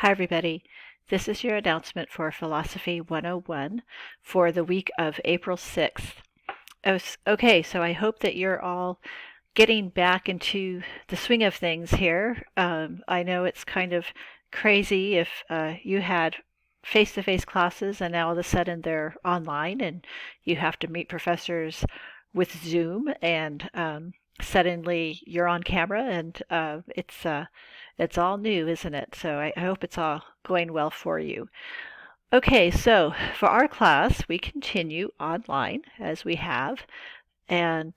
Hi, everybody. This is your announcement for Philosophy 101 for the week of April 6th. Okay, so I hope that you're all getting back into the swing of things here. I know it's kind of crazy if you had face-to-face classes and now all of a sudden they're online and you have to meet professors with Zoom and suddenly you're on camera and it's all new, isn't it? So I hope it's all going well for you. Okay, so for our class, we continue online as we have, and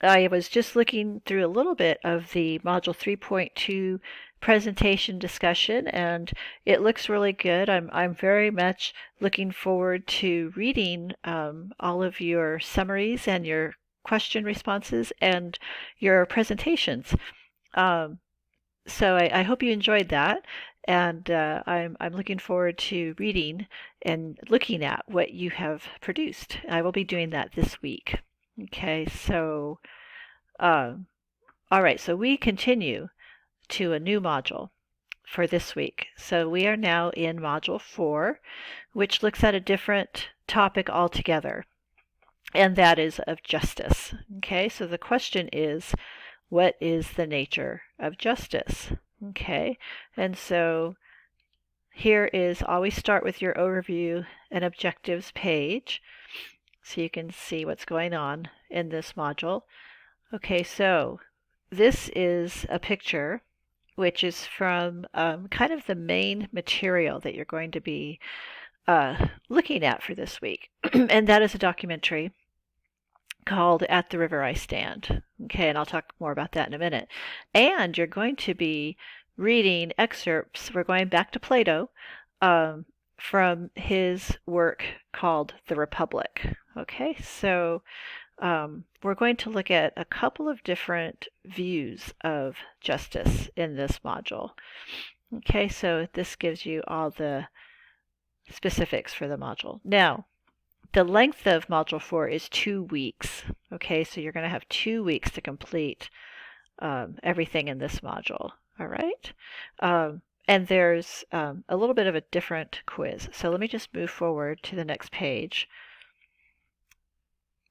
I was just looking through a little bit of the Module 3.2 presentation discussion, and it looks really good. I'm very much looking forward to reading all of your summaries and your question responses and your presentations. Um, so I hope you enjoyed that, and I'm looking forward to reading and looking at what you have produced. I will be doing that this week. Okay, so all right, so we continue to a new module for this week. So we are now in Module 4, which looks at a different topic altogether, and that is of justice. Okay, so the question is, what is the nature of justice? Okay, and so here is always start with your overview and objectives page so you can see what's going on in this module. Okay, so this is a picture which is from kind of the main material that you're going to be looking at for this week, and that is a documentary called At the River I Stand. Okay, and I'll talk more about that in a minute. And you're going to be reading excerpts. We're going back to Plato from his work called The Republic. Okay, so we're going to look at a couple of different views of justice in this module. Okay, so this gives you all the specifics for the module. Now, the length of Module 4 is 2 weeks. Okay, so you're going to have 2 weeks to complete everything in this module. All right? And there's a little bit of a different quiz. So let me just move forward to the next page,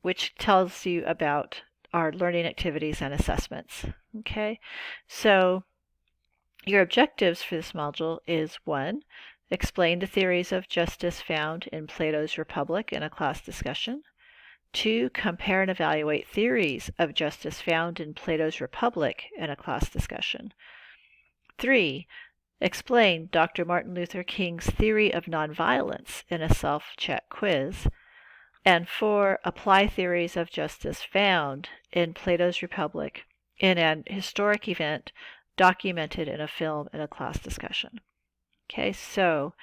which tells you about our learning activities and assessments. Okay, so your objectives for this module is 1, explain the theories of justice found in Plato's Republic in a class discussion. 2, compare and evaluate theories of justice found in Plato's Republic in a class discussion. 3, explain Dr. Martin Luther King's theory of nonviolence in a self-check quiz. And 4, apply theories of justice found in Plato's Republic in an historic event documented in a film in a class discussion. Okay, so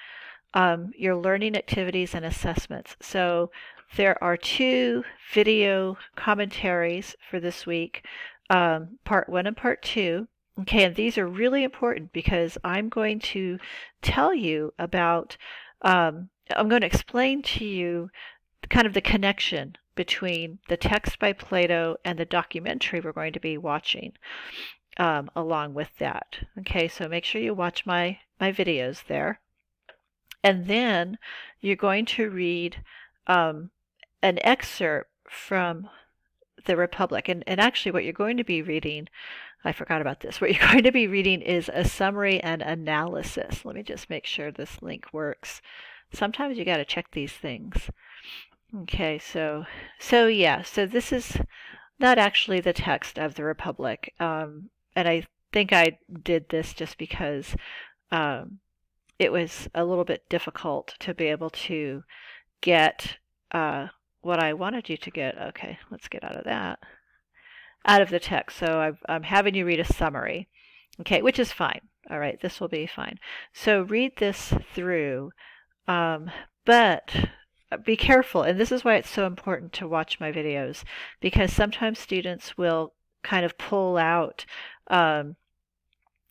your learning activities and assessments. So there are 2 video commentaries for this week, part 1 and part 2. Okay, and these are really important because I'm going to tell you about, I'm going to explain to you kind of the connection between the text by Plato and the documentary we're going to be watching along with that. Okay, so make sure you watch my videos there. And then you're going to read an excerpt from the Republic. And actually what you're going to be reading, I forgot about this, what you're going to be reading is a summary and analysis. Let me just make sure this link works. Sometimes you got to check these things. Okay, so this is not actually the text of the Republic, and I think I did this just because it was a little bit difficult to be able to get what I wanted you to get. Okay, let's get out of that, out of the text. So I'm having you read a summary, okay, which is fine. All right, this will be fine. So read this through, but be careful, and this is why it's so important to watch my videos, because sometimes students will kind of pull out an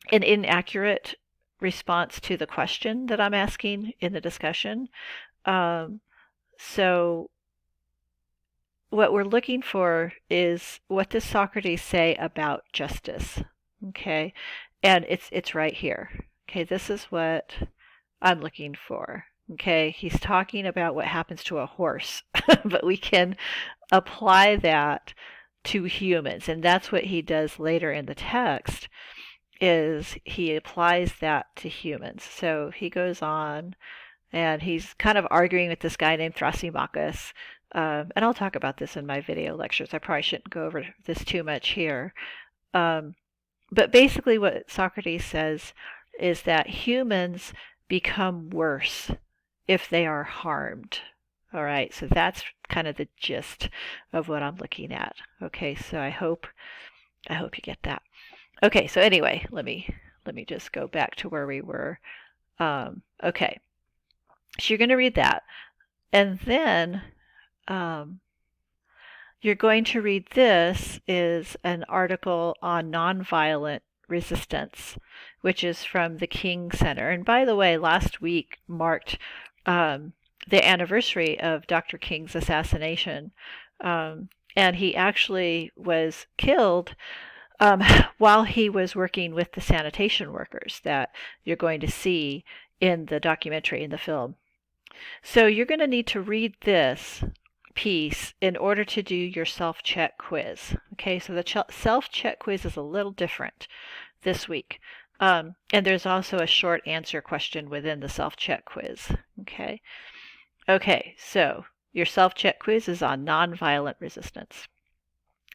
inaccurate response to the question that I'm asking in the discussion. So what we're looking for is, what does Socrates say about justice? Okay, and it's right here. Okay, this is what I'm looking for. Okay, he's talking about what happens to a horse, but we can apply that to humans, and that's what he does later in the text, is he applies that to humans. So he goes on and he's kind of arguing with this guy named Thrasymachus. And I'll talk about this in my video lectures. I probably shouldn't go over this too much here. But basically, what Socrates says is that humans become worse if they are harmed. All right, so that's kind of the gist of what I'm looking at. Okay, so I hope you get that. Okay, so anyway, let me just go back to where we were. Okay, so you're going to read that, and then you're going to read this is an article on nonviolent resistance, which is from the King Center. And by the way, last week marked the anniversary of Dr. King's assassination, and he actually was killed while he was working with the sanitation workers that you're going to see in the documentary, in the film. So you're going to need to read this piece in order to do your self-check quiz. Okay, so the self-check quiz is a little different this week. And there's also a short answer question within the self-check quiz. Okay, so your self-check quiz is on nonviolent resistance.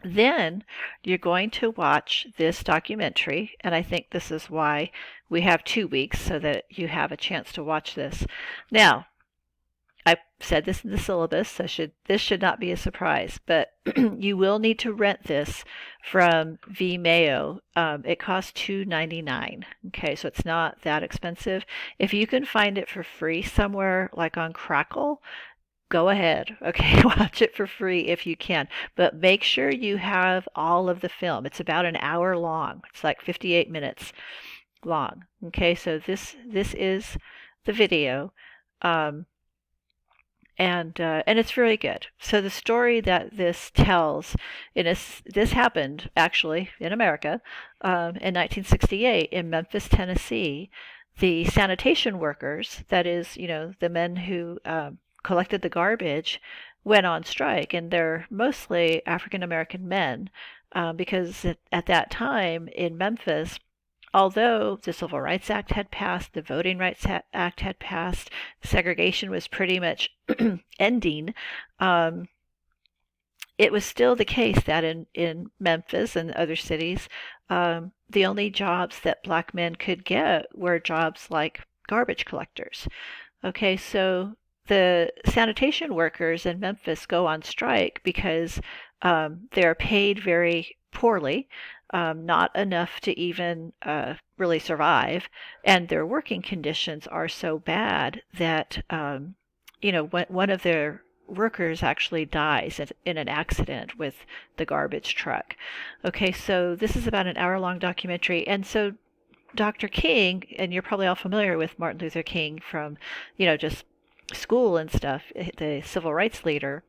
Then you're going to watch this documentary, and I think this is why we have 2 weeks, so that you have a chance to watch this. Now, I said this in the syllabus, so this should not be a surprise, but you will need to rent this from Vimeo. It costs $2.99. Okay, so it's not that expensive. If you can find it for free somewhere, like on Crackle, go ahead. Okay, watch it for free if you can. But make sure you have all of the film. It's about an hour long. It's like 58 minutes long. Okay, so this is the video. And it's really good. So the story that this tells, this happened actually in America in 1968 in Memphis, Tennessee. The sanitation workers, that is, the men who collected the garbage, went on strike, and they're mostly African American men because at that time in Memphis, although the Civil Rights Act had passed, the Voting Rights Act had passed, segregation was pretty much ending, it was still the case that in Memphis and other cities, the only jobs that black men could get were jobs like garbage collectors. Okay, so the sanitation workers in Memphis go on strike because they're paid very poorly, not enough to even really survive, and their working conditions are so bad that one of their workers actually dies in an accident with the garbage truck. Okay, so this is about an hour-long documentary, and so Dr. King, and you're probably all familiar with Martin Luther King from, just school and stuff, the civil rights leader,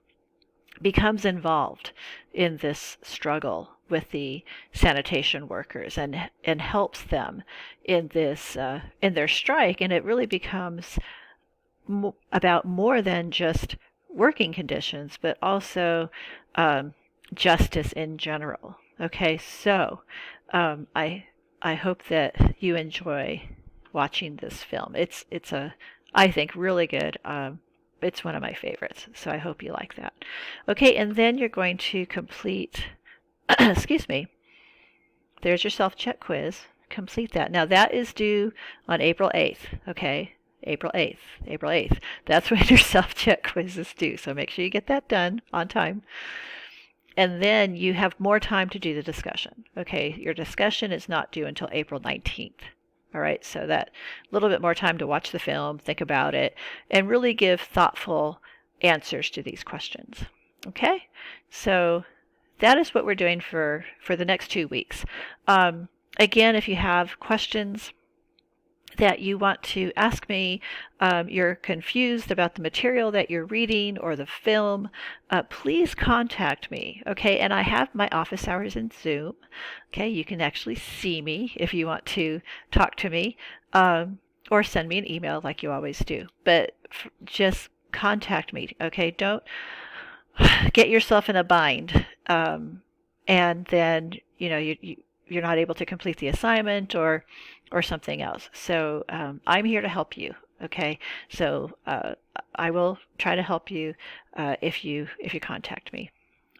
becomes involved in this struggle with the sanitation workers and helps them in this in their strike, and it really becomes about more than just working conditions, but also justice in general. Okay, so I hope that you enjoy watching this film. It's I think really good. It's one of my favorites, so I hope you like that. Okay, and then you're going to complete, excuse me, there's your self-check quiz. Complete that. Now that is due on April 8th, okay? April 8th. That's when your self-check quiz is due, so make sure you get that done on time. And then you have more time to do the discussion. Okay, your discussion is not due until April 19th. All right, so that little bit more time to watch the film, think about it, and really give thoughtful answers to these questions. Okay, so that is what we're doing for the next 2 weeks. Again, if you have questions, that you want to ask me, you're confused about the material that you're reading or the film, please contact me, okay? And I have my office hours in Zoom, okay? You can actually see me if you want to talk to me, or send me an email like you always do. But just contact me, okay? Don't get yourself in a bind, and then, you're not able to complete the assignment or something else. So I'm here to help you. Okay, so I will try to help you if you contact me.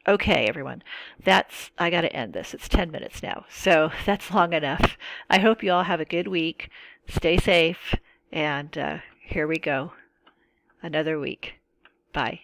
Okay, everyone, I got to end this. It's 10 minutes now, so that's long enough. I hope you all have a good week. Stay safe, and here we go. Another week. Bye.